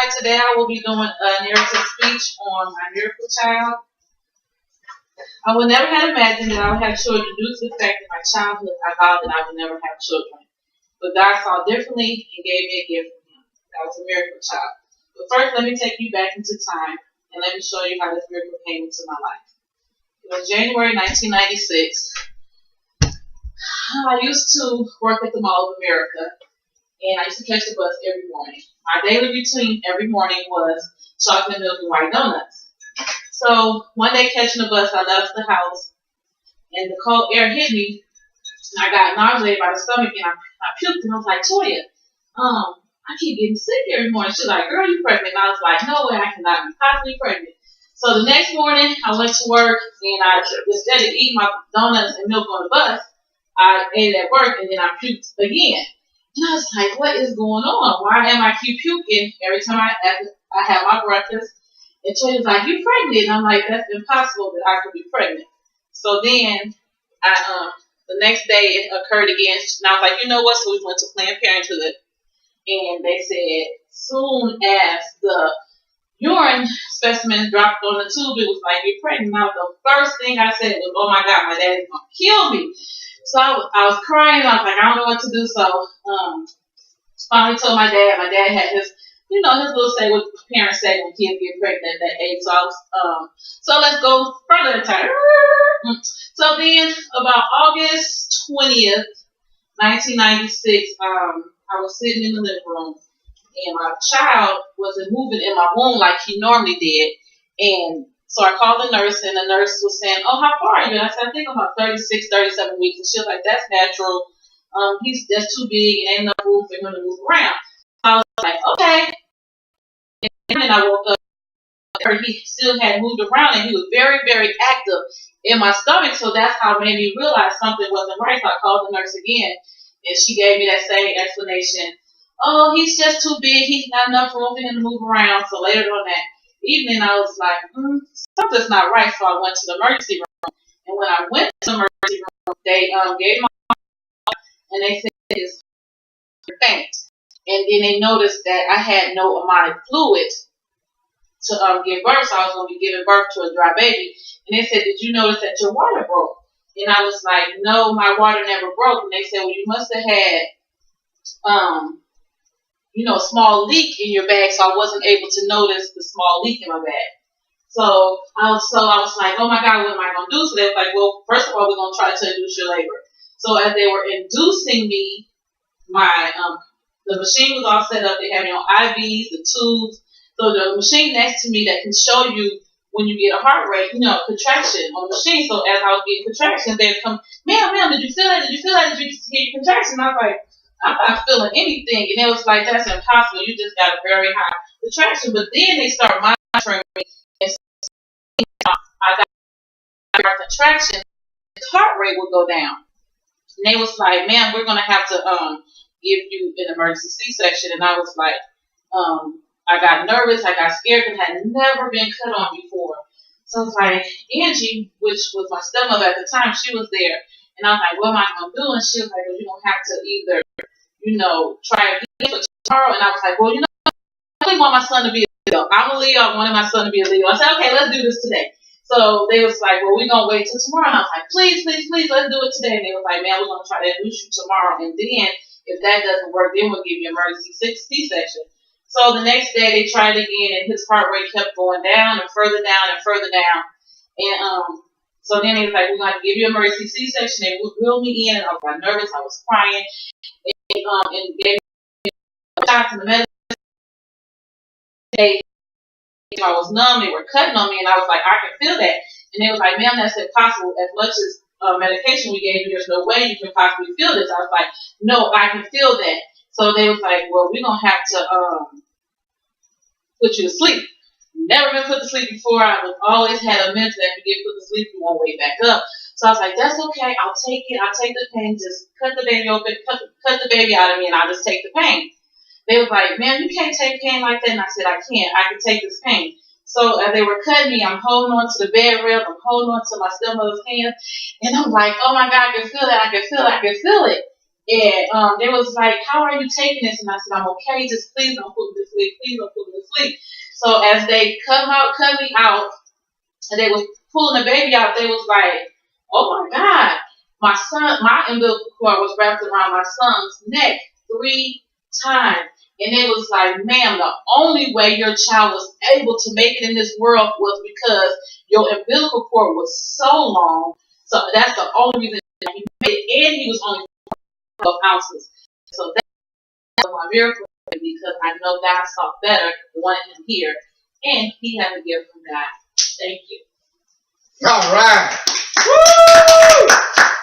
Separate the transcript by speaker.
Speaker 1: Today I will be doing a narrative speech on my miracle child. I would never have imagined that I would have children due to the fact that my childhood I vowed that I would never have children. But God saw differently and gave me a gift from Him. That was a miracle child. But first, let me take you back into time and let me show you how this miracle came into my life. It was January 1996. I used to work at the Mall of America, and I used to catch the bus every morning. My daily routine every morning was chocolate milk and white donuts. So one day catching the bus, I left the house, and the cold air hit me, and I got nauseated by the stomach, and I puked, and I was like, Toya, I keep getting sick every morning. She's like, girl, you pregnant? And I was like, no way, I cannot be possibly pregnant. So the next morning, I went to work, and instead of eating my donuts and milk on the bus, I ate at work, and then I puked again. And I was like, what is going on? Why am I keep puking every time I have my breakfast? And Toya's like, you pregnant? And I'm like, that's impossible that I could be pregnant. So then the next day it occurred again. And I was like, you know what? So we went to Planned Parenthood. And they said, soon as the urine specimen dropped on the tube, it was like, you're pregnant. Now, the first thing I said was, oh my God, my dad is going to kill me. So I was crying. I was like, I don't know what to do. So finally told my dad. My dad had his little say what parents say when kids get pregnant at that age. So let's go further in time. So then, about August 20th, 1996, I was sitting in the living room, and my child wasn't moving in my womb like he normally did. And so I called the nurse, and the nurse was saying, oh, how far are you? And I said, I think I'm about 36, 37 weeks. And she was like, that's natural. That's too big, and ain't enough room for him to move around. I was like, okay. And then I woke up, and he still had moved around, and he was very, very active in my stomach. So that's how it made me realize something wasn't right. So I called the nurse again, and she gave me that same explanation. Oh, he's just too big. He's not enough room for him to move around. So later on that evening, I was like, something's not right. So I went to the emergency room. And when I went to the emergency room, they gave my and they said it's faint. And then they noticed that I had no amniotic fluid to give birth. So I was going to be giving birth to a dry baby. And they said, did you notice that your water broke? And I was like, no, my water never broke. And they said, well, you must have had a small leak in your bag, so I wasn't able to notice the small leak in my bag. So I was like, oh my God, what am I going to do? So they were like, well, first of all, we're going to try to induce your labor. So as they were inducing me, the machine was all set up. They had me on IVs, the tubes. So the machine next to me that can show you when you get a heart rate, contraction on the machine. So as I was getting contractions, they'd come, ma'am, did you feel that? Did you feel that? Did you hear your contraction? And I was like, I'm not feeling anything. And it was like, that's impossible. You just got a very high contraction. But then they start monitoring me. And I got a contraction. His heart rate would go down. And they was like, ma'am, we're going to have to give you an emergency C-section. And I was like, I got nervous. I got scared because I had never been cut on before. So I was like, Angie, which was my stepmother at the time, she was there. And I was like, what am I going to do? And she was like, well, you're going to have to either try again for tomorrow. And I was like, well, I really want my son to be a Leo. I'm a Leo. I wanted my son to be a Leo. I said, okay, let's do this today. So they was like, well, we're going to wait till tomorrow. And I was like, please, let's do it today. And they was like, man, we're going to try to induce you tomorrow. And then if that doesn't work, then we'll give you an emergency C-section. So the next day they tried again, and his heart rate kept going down and further down and further down. And so then they was like, we're going to give you an emergency C-section. They wheeled me in, and I got nervous. I was crying. And gave me shots in the medicine. I was numb. They were cutting on me, and I was like, I can feel that. And they was like, ma'am, that's impossible. As much as medication we gave you, there's no way you can possibly feel this. I was like, no, I can feel that. So they was like, well, we're going to have to put you to sleep. Never been put to sleep before. I was always had a mentor that could get put to sleep. You won't wake back up. So I was like, that's okay. I'll take it. I'll take the pain. Just cut the baby open, cut the baby out of me, and I'll just take the pain. They was like, man, you can't take pain like that. And I said, I can't. I can take this pain. So as they were cutting me, I'm holding on to the bed rail. I'm holding on to my stepmother's hand. And I'm like, oh, my God, I can feel that. I can feel it. I can feel it. And they was like, how are you taking this? And I said, I'm okay. Just please don't put me to sleep. Please don't put me to sleep. So as they cut me out, and they was pulling the baby out, they was like, oh my God. My umbilical cord was wrapped around my son's neck 3 times. And it was like, ma'am, the only way your child was able to make it in this world was because your umbilical cord was so long. So that's the only reason that he made it. And he was only 12 ounces. So that was my miracle because I know God saw better, wanted him here. And he had a gift from God. Thank you.
Speaker 2: All right. Woo!